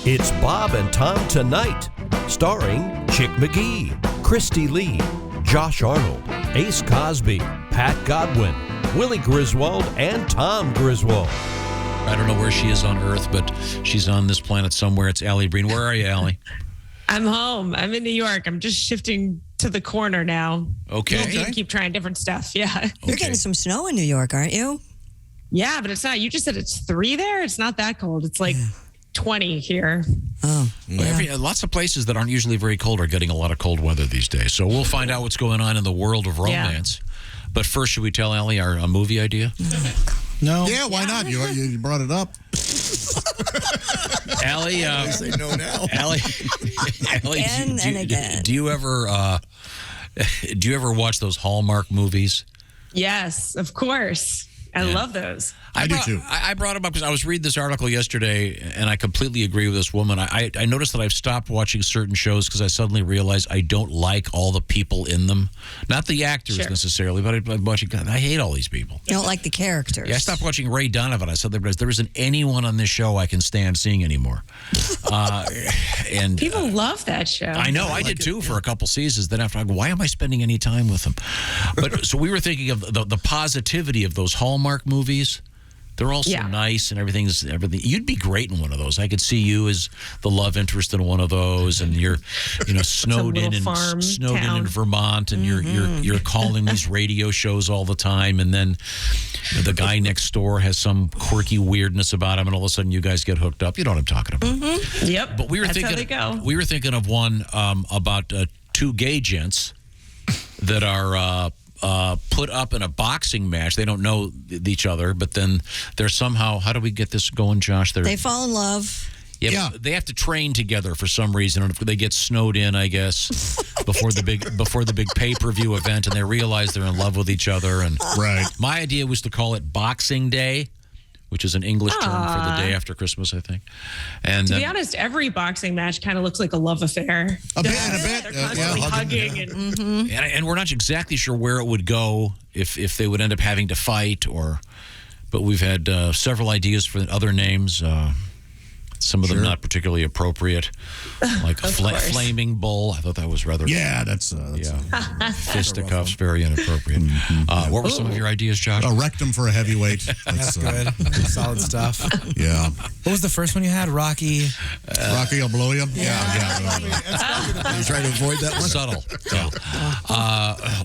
It's Bob and Tom Tonight, starring Chick McGee, Christy Lee, Josh Arnold, Ace Cosby, Pat Godwin, Willie Griswold, and Tom Griswold. I don't know where she is on Earth, but she's on this planet somewhere. It's Alli Breen. Where are you, Alli? I'm home. I'm in New York. I'm just shifting to the corner now. Okay. Keep trying different stuff. Yeah. You're getting some snow in New York, aren't you? Yeah, but it's not. You just said it's 3 there. It's not that cold. It's like 20 here. Oh, Well, lots of places that aren't usually very cold are getting a lot of cold weather these days. So we'll find out what's going on in the world of romance. Yeah. But first, should we tell Alli our movie idea? No. Yeah, why not? You brought it up. Alli, say no now. Alli, Again and again. Do you ever watch those Hallmark movies? Yes, of course. I love those. I do too. I brought them up because I was reading this article yesterday, and I completely agree with this woman. I noticed that I've stopped watching certain shows because I suddenly realized I don't like all the people in them. Not the actors necessarily, but I'm watching. God, I hate all these people. You don't like the characters. Yeah, I stopped watching Ray Donovan. I said there isn't anyone on this show I can stand seeing anymore. And People love that show. I know, I did too for a couple seasons. Then after I go, why am I spending any time with them? But so we were thinking of the positivity of those Hallmark movies. They're all so nice and everything. You'd be great in one of those. I could see you as the love interest in one of those, and you're, snowed in Vermont, and you're calling these radio shows all the time, and then the guy next door has some quirky weirdness about him, and all of a sudden you guys get hooked up. You know what I'm talking about? Mm-hmm. Yep. But we were thinking of one about two gay gents that are. Put up in a boxing match. They don't know each other, but then they're somehow. How do we get this going, Josh? They fall in love. Yeah. They have to train together for some reason, and they get snowed in, I guess, before the big pay-per-view event, and they realize they're in love with each other. And my idea was to call it Boxing Day, which is an English term for the day after Christmas, I think. And to be honest, every boxing match kind of looks like a love affair. A bit. They're constantly hugging. And we're not exactly sure where it would go if they would end up having to fight, but we've had several ideas for other names. Some of them not particularly appropriate, like Flaming Bull. I thought that was rather... Yeah, that's fisticuffs, very inappropriate. What were some of your ideas, Josh? A rectum for a heavyweight. That's good. Solid stuff. Yeah. What was the first one you had? Rocky? Rocky will blow you? Yeah. You trying to avoid that one? Subtle.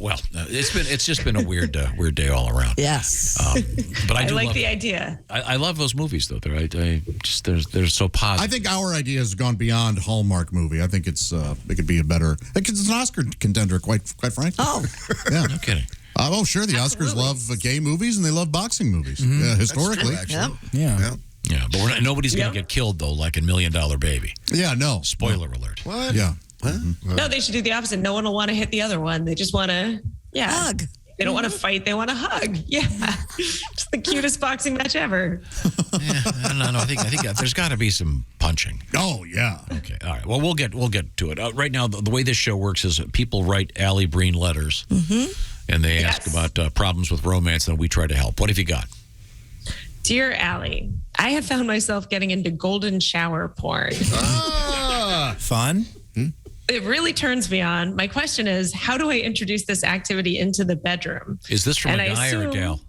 Well, it's just been a weird day all around. Yes. But I like the idea. I love those movies, though. They're so positive. I think our idea has gone beyond Hallmark movie. I think it could be a better. It's an Oscar contender, quite frankly. Oh, yeah, no kidding. Oh, sure. The Oscars love gay movies and they love boxing movies. Yeah, historically, yep. Yeah. Yeah, but nobody's going to get killed though, like in $1 Million Baby. Yeah, no. Spoiler alert. What? Yeah. No, they should do the opposite. No one will want to hit the other one. They just want to hug. They don't want to fight. They want to hug. Yeah, it's the cutest boxing match ever. Yeah, I think there's got to be some punching. Oh yeah. Okay. All right. Well, we'll get to it. Right now, the way this show works is people write Alli Breen letters, and they ask about problems with romance, and we try to help. What have you got? Dear Alli, I have found myself getting into golden shower porn. Fun? It really turns me on. My question is, how do I introduce this activity into the bedroom? Is this from a guy or a gal?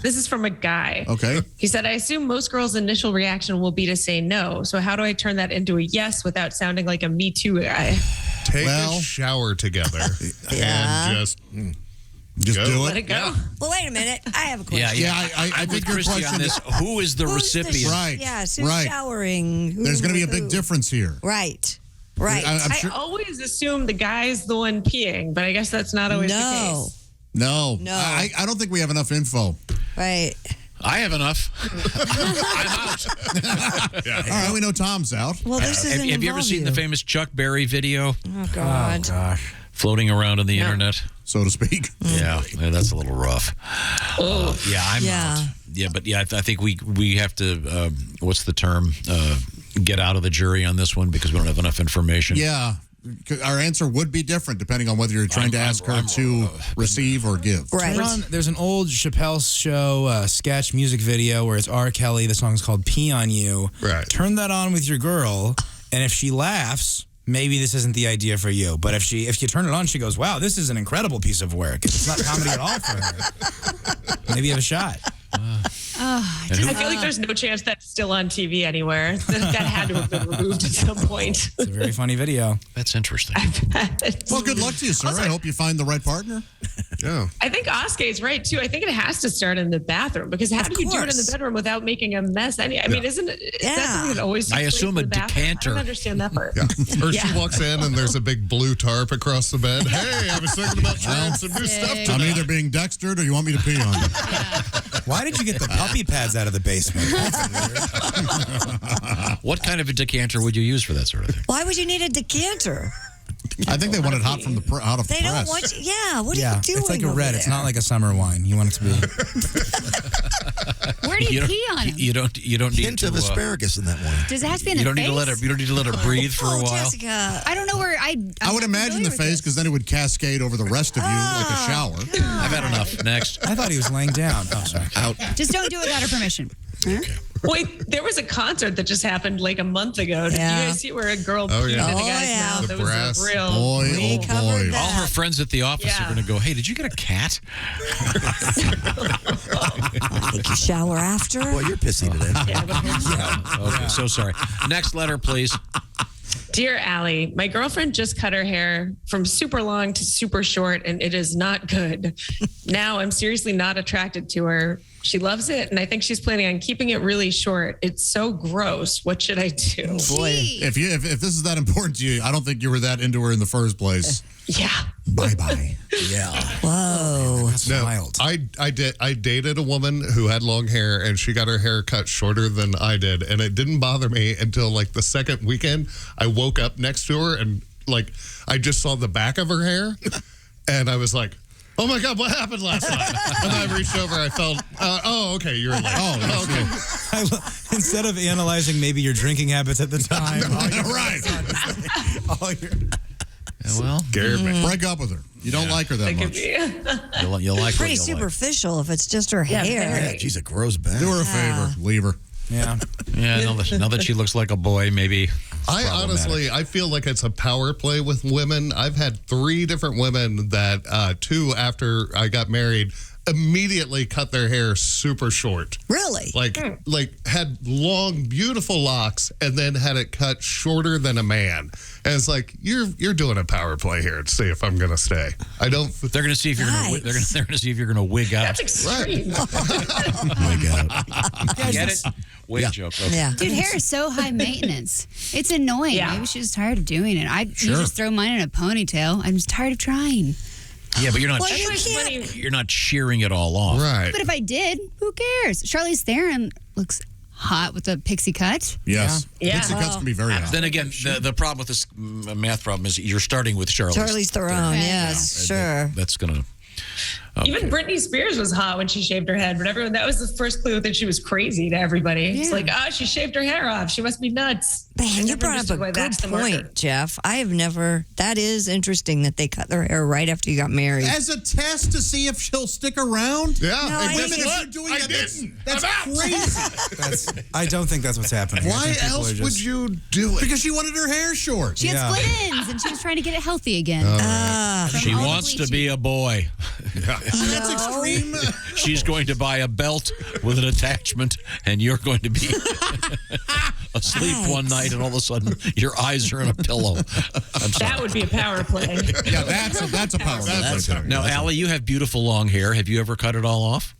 This is from a guy. Okay. He said, I assume most girls' initial reaction will be to say no. So how do I turn that into a yes without sounding like a Me Too guy? Take a shower together and just do Let it go. Yeah. Well, wait a minute. I have a question. Yeah, I think your question on this. Who is the recipient? Right. Yes, who's showering? There's going to be a big difference here. Right. Right. I'm I sure. always assume the guy's the one peeing, but I guess that's not always the case. No. I don't think we have enough info. Right. I have enough. I'm out. All right, we know Tom's out. Well, this isn't Have you ever seen the famous Chuck Berry video? Oh, God. Oh, gosh. Floating around on the internet? So to speak. Yeah, that's a little rough. Yeah, I'm out. Yeah, but I think we have to, what's the term? Get out of the jury on this one because we don't have enough information. Yeah. our answer would be different depending on whether you're trying to ask her to receive or give. Right. There's an old Chappelle show sketch music video where it's R. Kelly. The song's called Pee on You. Right. Turn that on with your girl, and if she laughs, maybe this isn't the idea for you. But if you turn it on, she goes, wow, this is an incredible piece of work. It's not comedy at all for her. Maybe you have a shot. I feel like there's no chance that's still on TV anywhere. That had to have been removed at some point. It's a very funny video. That's interesting. Well, good luck to you, sir. I hope you find the right partner. Yeah. I think Oskay is right too. I think it has to start in the bathroom because how do you do it in the bedroom without making a mess? I mean, isn't it? Is that something that always? I assume a bathroom? decanter. I don't understand that part. Or she walks in and there's a big blue tarp across the bed. Hey, I was thinking about trying some new stuff today. I'm either being dextered or you want me to pee on you. Why did you get the puppy pads out of the basement? What kind of a decanter would you use for that sort of thing? Why would you need a decanter? I think they want it hot from the out of the They press. don't want you. Yeah, what are you doing? It's like a over red. there? It's not like a summer wine. You want it to be. Where do you pee on him? You don't need Hint to of asparagus in that one. Does it have to be in you the don't face? need to let her. You don't need to let her breathe for a while. Jessica. I don't know where I would imagine the face because then it would cascade over the rest of you like a shower. I've had enough. Next. I thought he was laying down. Oh, sorry. Out. Just don't do it without her permission. Wait, there was a concert that just happened like a month ago. Did you guys see where a girl Oh, peed yeah. in a Oh, guy's yeah. mouth? The That was brass. a real. Boy, We oh covered boy. that. All her friends at the office are going to go, hey, did you get a cat? I think you shower after. Boy, you're pissy today. Okay, so sorry. Next letter, please. Dear Allie, my girlfriend just cut her hair from super long to super short, and it is not good. Now I'm seriously not attracted to her. She loves it, and I think she's planning on keeping it really short. It's so gross. What should I do? Boy, if this is that important to you, I don't think you were that into her in the first place. Yeah. Bye-bye. Yeah. Whoa. That's wild. I dated a woman who had long hair and she got her hair cut shorter than I did, and it didn't bother me until like the second weekend. I woke up next to her and like I just saw the back of her hair, and I was like, oh my God, what happened last night? And I reached over, I felt, okay, you're like, okay. Instead of analyzing maybe your drinking habits at the time. Well, Scared me. Break up with her. You don't like her that That could much. be. you'll like Pretty what you like. superficial if it's just her hair. very. She's a gross bag. Do her a favor. Leave her. Yeah. Yeah, now that she looks like a boy, maybe. it's I problematic. honestly, I feel like it's a power play with women. I've had 3 different women that 2 after I got married immediately cut their hair super short. Really? Like had long, beautiful locks and then had it cut shorter than a man. And it's like, you're doing a power play here to see if I'm gonna stay. I don't. They're going to see if you're going to. They're going to see if you're going to wig out. That's extreme. Wig out. Get it? Wig joke. Okay. Yeah. Dude, hair is so high maintenance. It's annoying. Yeah. Maybe she's tired of doing it. You just throw mine in a ponytail. I'm just tired of trying. Yeah, but you're not. Well, you That's can't. funny. You're not shearing it all off. Right. But if I did, who cares? Charlize Theron looks hot with a pixie cut. Yes. Yeah. Pixie cuts can be very hot. Then again, the problem with this math problem is you're starting with Charlize Theron, yes, sure. That's going to. Even Britney Spears was hot when she shaved her head, but that was the first clue that she was crazy to everybody. It's like, she shaved her hair off. She must be nuts. Man, you brought up a good point, Jeff. I have never. That is interesting that they cut their hair right after you got married. As a test to see if she'll stick around? Yeah. No, And I women, think if it's- you're doing I that, didn't. that's crazy. I don't think that's what's happening. I Why think people else are just- would you do it? Because she wanted her hair short. She had Yeah. split ends and she was trying to get it healthy again. From She all the wants to bleaching. be a boy. That's extreme. She's going to buy a belt with an attachment, and you're going to be asleep one night, and all of a sudden your eyes are in a pillow. I'm sorry. That would be a power play. Yeah, that's a power. That's a Now, Allie, you have beautiful long hair. Have you ever cut it all off?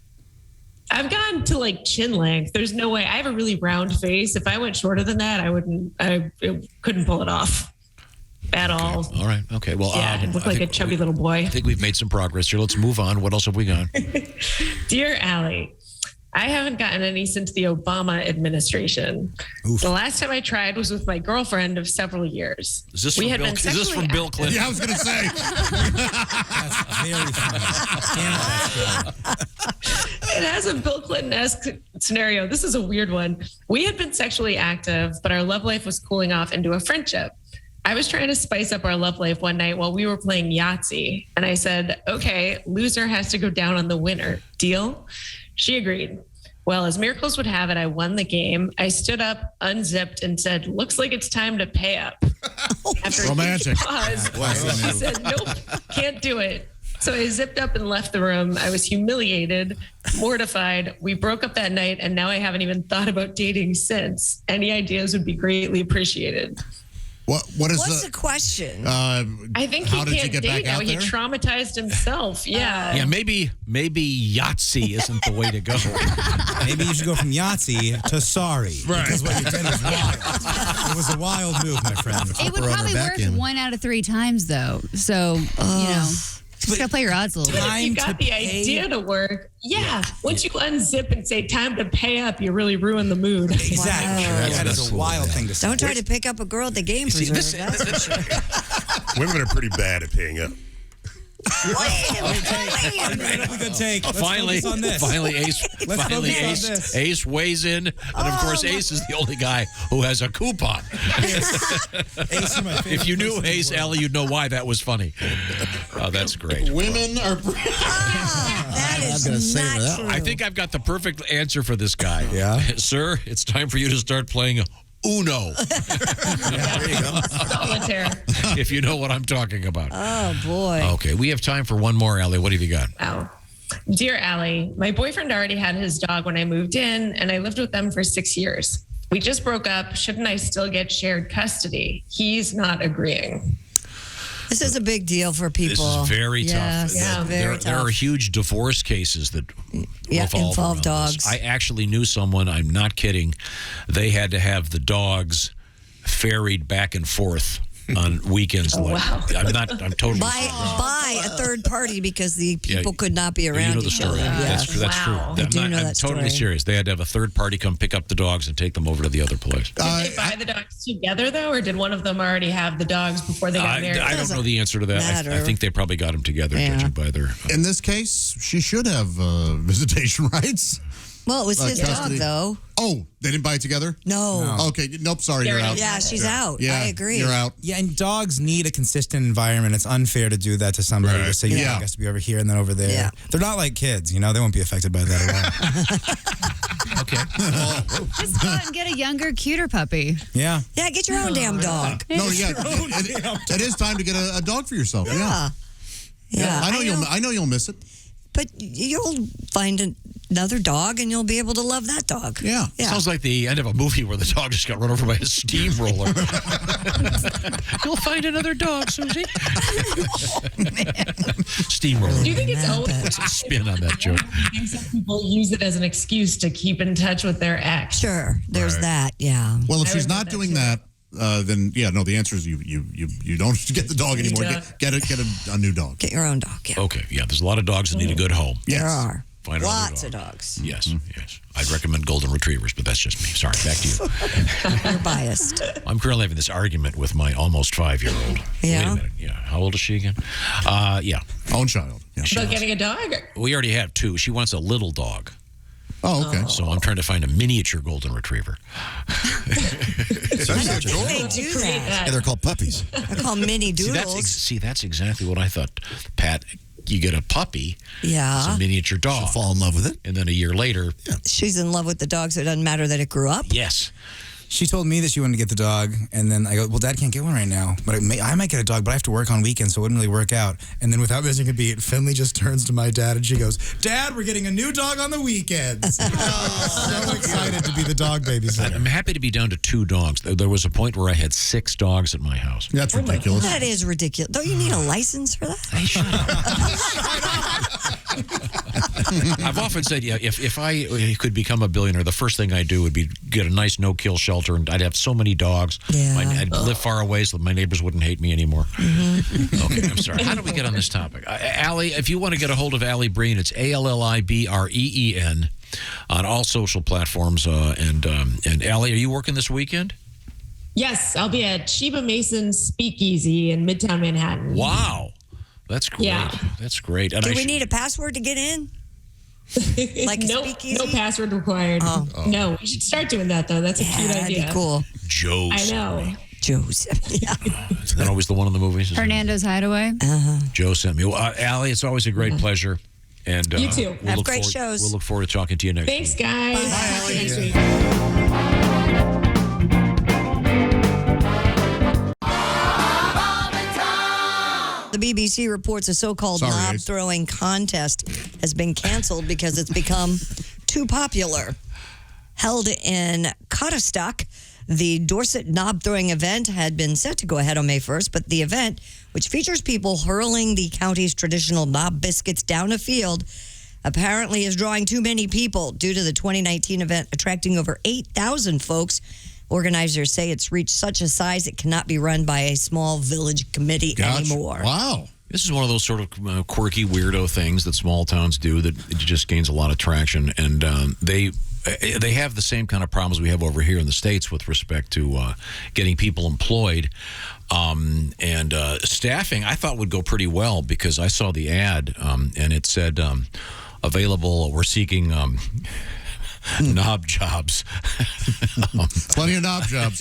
I've gotten to like chin length. There's no way. I have a really round face. If I went shorter than that, I couldn't pull it off at all. All right. Okay. Well, Yeah, it looked I like a think chubby little boy. I think we've made some progress here. Let's move on. What else have we got? Dear Allie, I haven't gotten any since the Obama administration. The last time I tried was with my girlfriend of several years. Is this We from had Bill? been Is this from sexually Bill Clinton? Yeah, I was going to say. That's very funny. Damn it, that's good. It has a Bill Clinton-esque scenario. This is a weird one. We had been sexually active, but our love life was cooling off into a friendship. I was trying to spice up our love life one night while we were playing Yahtzee. And I said, okay, loser has to go down on the winner. Deal? She agreed. Well, as miracles would have it, I won the game. I stood up, unzipped, and said, looks like it's time to pay up. After Romantic. Pause, she said, nope, can't do it. So I zipped up and left the room. I was humiliated, mortified. We broke up that night, and now I haven't even thought about dating since. Any ideas would be greatly appreciated. What's the question? I think he can't date now. He traumatized himself. Yeah. Yeah, maybe Yahtzee isn't the way to go. Maybe you should go from Yahtzee to sorry. Right. Because what you did was wild. It was a wild move, my friend. It would probably work 1 out of 3 times, though. So, you know. Just gotta play your odds a little bit. If you got the idea to work, once you unzip and say time to pay up, you really ruin the mood. Exactly. Wow. That is a wild thing to say. Don't try to pick up a girl at the game preserve. That's for sure. Women are pretty bad at paying up. Good take. Finally, Ace weighs in, and of course, Ace is the only guy who has a coupon. If you knew Ace, Alli, you'd know why that was funny. Oh, that's great. Women are. That is not true. I think I've got the perfect answer for this guy. Yeah, sir, it's time for you to start playing Uno. There you go. Solitaire. If you know what I'm talking about. Oh, boy. Okay, we have time for one more, Alli. What have you got? Wow. Dear Alli, my boyfriend already had his dog when I moved in, and I lived with them for 6 years. We just broke up. Shouldn't I still get shared custody? He's not agreeing. This is a big deal for people. This is very tough. Yeah, very tough. There are huge divorce cases that involve dogs. I actually knew someone, I'm not kidding, they had to have the dogs ferried back and forth on weekends. Wow. I'm totally by a third party because the people could not be around you know the each story. other. That's true. I'm totally serious. They had to have a third party come pick up the dogs and take them over to the other place. Did they buy the dogs together, though, or did one of them already have the dogs before they got married? I don't know the answer to that. I think they probably got them together, judging by their... In this case, she should have visitation rights. Well, it was his dog, though. Oh, they didn't buy it together? No. Okay, nope, sorry, you're out. Yeah, she's out. Yeah, I agree. You're out. Yeah, and dogs need a consistent environment. It's unfair to do that to somebody. To say, dog has to be over here and then over there. Yeah. They're not like kids, you know? They won't be affected by that at all. Okay. Just go out and get a younger, cuter puppy. Yeah. Yeah, get your own damn dog. No, it is time to get a dog for yourself. Yeah. I know you'll miss it. But you'll find another dog and you'll be able to love that dog. Yeah. Sounds like the end of a movie where the dog just got run over by a steamroller. You'll find another dog, Susie. Steamroller. Do you think it's always What's the spin on that joke? I think some people use it as an excuse to keep in touch with their ex? Sure. There's that. Yeah. Well, if she's not doing that, then the answer is you don't get the dog anymore. Get a new dog. Get your own dog. Yeah. Okay, there's a lot of dogs that need a good home. Yes. There are. Find lots of dogs. Yes, yes. I'd recommend golden retrievers, but that's just me. Sorry, back to you. You're biased. I'm currently having this argument with my almost 5-year-old. Yeah. Wait a minute. Yeah. How old is she again? Yeah. Own child. Yeah. About getting a dog? We already have 2. She wants a little dog. Oh, okay. So I'm trying to find a miniature golden retriever. They do that. Yeah, they're called puppies. They're called mini doodles. See, that's exactly what I thought, Pat. You get a puppy. Yeah. It's a miniature dog. She'll fall in love with it. And then a year later. Yeah. She's in love with the dog, so it doesn't matter that it grew up. Yes. She told me that she wanted to get the dog, and then I go, well, Dad can't get one right now, but I might get a dog, but I have to work on weekends, so it wouldn't really work out. And then without missing a beat, Finley just turns to my dad, and she goes, Dad, we're getting a new dog on the weekends. So excited to be the dog babysitter. I'm happy to be down to 2 dogs. There was a point where I had 6 dogs at my house. That's ridiculous. That is ridiculous. Don't you need a license for that? Hey, shut up. I've often said, if I could become a billionaire, the first thing I'd do would be get a nice no-kill shelter, and I'd have so many dogs. Yeah. I'd live far away so that my neighbors wouldn't hate me anymore. Mm-hmm. Okay, I'm sorry. How do we get on this topic? Alli, if you want to get a hold of Alli Breen, it's ALLIBREEN on all social platforms. And Alli, are you working this weekend? Yes, I'll be at Sheba Mason's Speakeasy in Midtown Manhattan. Wow. That's great. Yeah. That's great. And Do we need a password to get in? Like a speakeasy? No password required. No, we should start doing that, though. That's a cute idea. That'd be cool. Joe. I know. Joe sent me. Isn't that always the one in the movies? Hernando's Hideaway. Joe sent me. Well, Allie, it's always a great pleasure. And You too. Have great shows. We'll look forward to talking to you next Thanks, week. guys. Bye, See you next week. The BBC reports a so-called Sorry, knob Ace. throwing contest has been canceled because it's become too popular. Held in Cotterstock, the Dorset knob throwing event had been set to go ahead on May 1st, but the event, which features people hurling the county's traditional knob biscuits down a field, apparently is drawing too many people due to the 2019 event attracting over 8,000 folks. Organizers say it's reached such a size it cannot be run by a small village committee anymore. Wow. This is one of those sort of quirky, weirdo things that small towns do that it just gains a lot of traction. And they have the same kind of problems we have over here in the States with respect to getting people employed. And staffing, I thought would go pretty well because I saw the ad and it said available, we're seeking knob jobs. Plenty of knob jobs.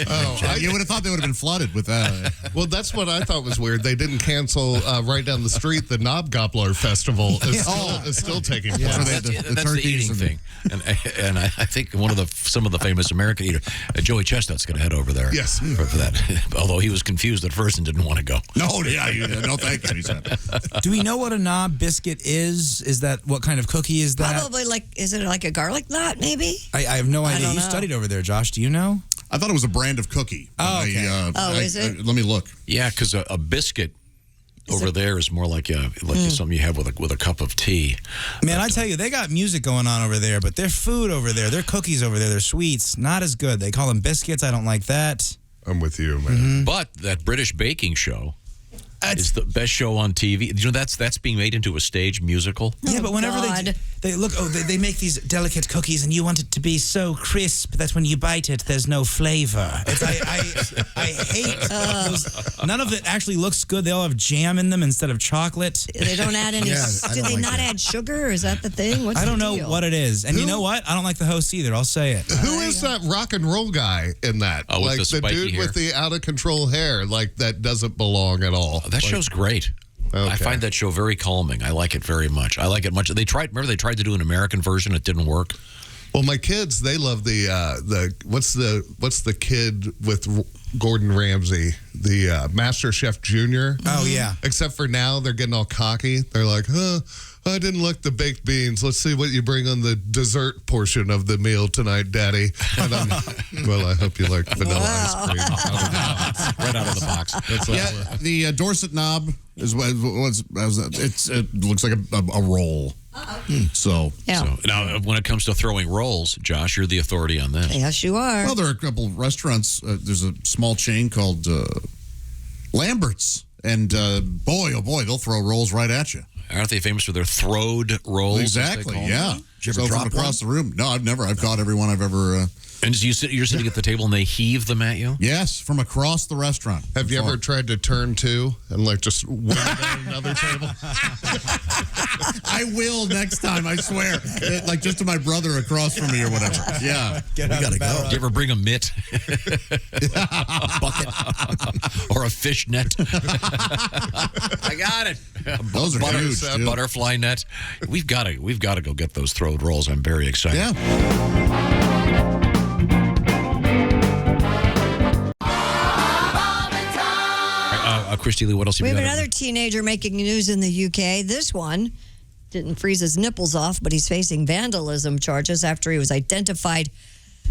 You would have thought they would have been flooded with that. Well, that's what I thought was weird. They didn't cancel right down the street. The Knob Gobbler Festival is still taking place. That's the eating thing, and I think some of the famous American eater, Joey Chestnut's going to head over there. Yes, for that. Although he was confused at first and didn't want to go. No, no, thank you. He said. Do we know what a knob biscuit is? Is that what kind of cookie is that? Probably is it like a garlic knot, maybe? I have no idea. don't You know. studied over there, Josh. Do you know? I thought it was a brand of cookie. Oh, okay. Is it? Let me look. Yeah, because a biscuit over there is more like something you have with a cup of tea. Man, I tell you, they got music going on over there, but their food over there, their cookies over there, their sweets, not as good. They call them biscuits. I don't like that. I'm with you, man. But that British baking show is the best show on TV. You know, that's being made into a stage musical. Yeah, but whenever God. they make these delicate cookies, and you want it to be so crisp that when you bite it, there's no flavor. I hate those. None of it actually looks good. They all have jam in them instead of chocolate. They don't add any. Yeah, I do don't they like not that. add sugar? Or is that the thing? What's I don't the know deal? what it is. And you know what? I don't like the host either. I'll say it. Who is that rock and roll guy in that? Oh, with like the spiky dude hair? with the out of control hair, like that doesn't belong at all. That show's great. Okay. I find that show very calming. I like it very much. I like it much. Remember they tried to do an American version. It didn't work. Well, my kids, they love the what's the kid with Gordon Ramsay, the Master Chef Junior. Oh yeah. Except for now, they're getting all cocky. They're like, I didn't like the baked beans. Let's see what you bring on the dessert portion of the meal tonight, Daddy. And well, I hope you like vanilla ice cream. Right out of the box. That's all. Yeah, the Dorset knob is it looks like a roll. So Yeah. So now, when it comes to throwing rolls, Josh, you're the authority on this. Yes, you are. well, there are a couple restaurants. There's a small chain called Lambert's, and boy, oh boy, they'll throw rolls right at you. Aren't they famous for their throwed rolls? as they Exactly. call them? Yeah. Did you ever So from drop across the room? No, I've never. I've caught everyone I've ever. And you're sitting at the table and they heave them at you? Yes, from across the restaurant. Have you ever tried to turn two and like just win it on another table? I will next time. I swear. Like just to my brother across from me or whatever. Yeah. Get out of the battle. Do you ever bring a mitt? A bucket? Or a fish net? I got it. Those are huge, too. Butterfly net. We've got to go get those throwed rolls. I'm very excited. Yeah. Christy Lee, what else have We you have got? another teenager making news in the UK. This one didn't freeze his nipples off, but he's facing vandalism charges after he was identified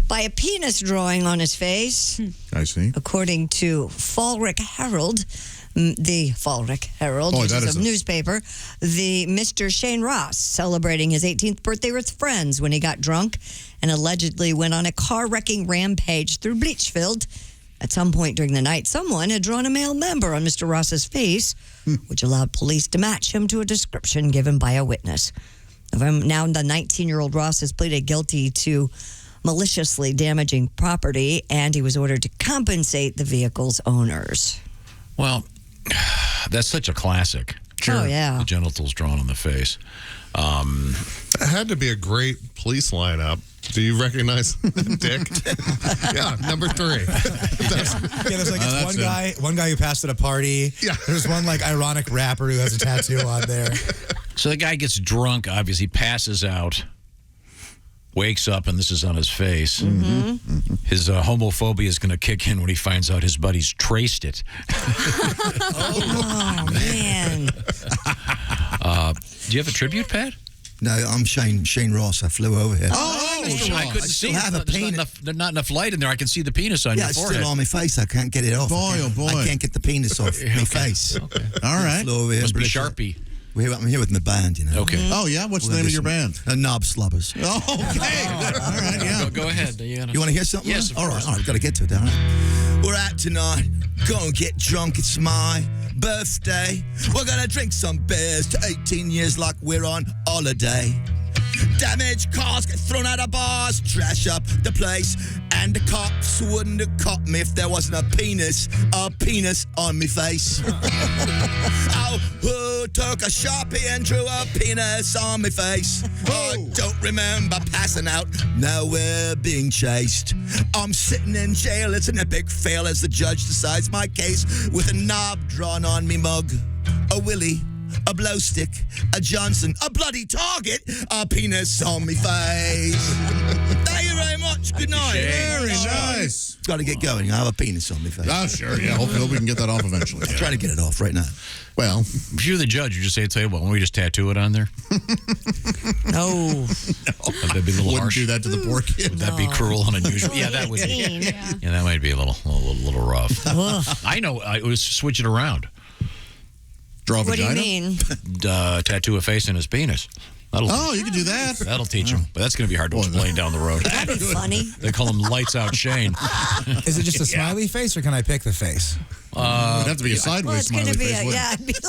by a penis drawing on his face. I see. According to Falric Herald, the Falric Herald, which that is is a newspaper, the Mr. Shane Ross celebrating his 18th birthday with friends when he got drunk and allegedly went on a car-wrecking rampage through Bleachfield. At some point during the night, someone had drawn a male member on Mr. Ross's face, which allowed police to match him to a description given by a witness. Now, the 19-year-old Ross has pleaded guilty to maliciously damaging property, and he was ordered to compensate the vehicle's owners. Well, that's such a classic. Oh, yeah. The genitals drawn on the face. It had to be a great police lineup. Do you recognize Dick? Yeah, number 3. There's like one guy who passed at a party. Yeah. There's one like ironic rapper who has a tattoo on there. So the guy gets drunk, obviously passes out, wakes up, and this is on his face. His homophobia is going to kick in when he finds out his buddies traced it. Oh, man. Do you have a tribute, Pat? No, I'm Shane Ross. I flew over here. I couldn't see it. have a penis. There's not enough light in there. I can see the penis on Yeah, your it's forehead. still on my face. I can't get it off. Boy, oh boy. I can't get the penis off my face. Okay. All right. Flew over here Must and be bless you. Sharpie. I'm here with my band, you know. Okay. Oh, yeah? What's the name of your band? Knob Slobbers. Oh, okay. All right, yeah. Go ahead. You want to hear something? Yes, of all course. right, got to get to it, all right. We're out tonight. Gonna get drunk. It's my birthday. We're gonna drink some beers to 18 years like we're on holiday. Damaged cars get thrown out of bars, trash up the place, and the cops wouldn't have caught me if there wasn't a penis on me face. Oh, who took a Sharpie and drew a penis on me face? I don't remember passing out, now we're being chased. I'm sitting in jail, it's an epic fail as the judge decides my case with a knob drawn on me mug, a willy, a blow stick, a Johnson, a bloody target, a penis on me face. Thank you very much. Good night. Very nice. Got to get going. I have a penis on my face. Oh, sure. Yeah. Hopefully we can get that off eventually. Try to get it off right now. Well, If you're the judge, you just say, "Tell you what, why don't we just tattoo it on there?" No. Would that be a little wouldn't harsh? do that to the poor kid. Would that be cruel and unusual? Yeah, that would be. Yeah, that might be a little rough. I know. I was switch it around. Draw a What do you vagina? mean? Tattoo a face in his penis. Oh, you can do that. That'll teach him. But that's going to be hard to explain down the road. That'd be funny. They call him Lights Out Shane. Is it just a smiley face, or can I pick the face? It'd have to be a sideways Well, it's going smiley to be face. it'd be like,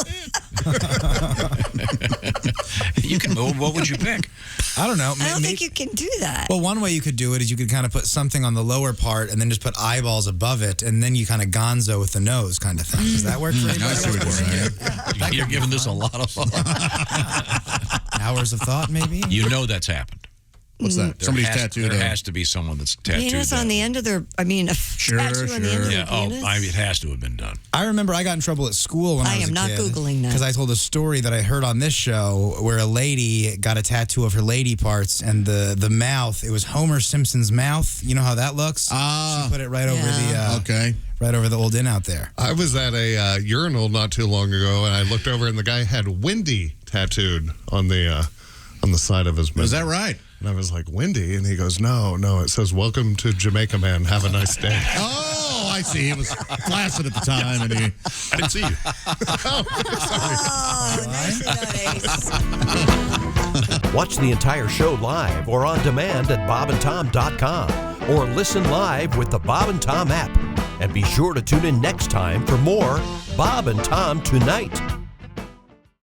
You can. What would you pick? I don't know. I don't think you can do that. Well, one way you could do it is you could kind of put something on the lower part and then just put eyeballs above it, and then you kind of gonzo with the nose kind of thing. Does that work for anybody? I see what you're saying. You're giving this a lot of thought. Hours of thought, maybe? You know that's happened. What's that? Somebody's tattooed There a- has to be someone that's tattooed. Penis on that. the end of their, a tattoo on the end of Yeah. their penis? It has to have been done. I remember I got in trouble at school when I was a kid. am not Googling that. Because I told a story that I heard on this show where a lady got a tattoo of her lady parts, and the mouth, it was Homer Simpson's mouth. You know how that looks? She put it right over the right over the old inn out there. I was at a urinal not too long ago, and I looked over, and the guy had Wendy tattooed on the side of his mouth. Is that right? And I was like, Wendy? And he goes, no, it says, welcome to Jamaica, man. Have a nice day. Oh, I see. He was flaccid at the time, and he. I didn't see you. Nice. Watch the entire show live or on demand at bobandtom.com or listen live with the Bob and Tom app. And be sure to tune in next time for more Bob and Tom Tonight.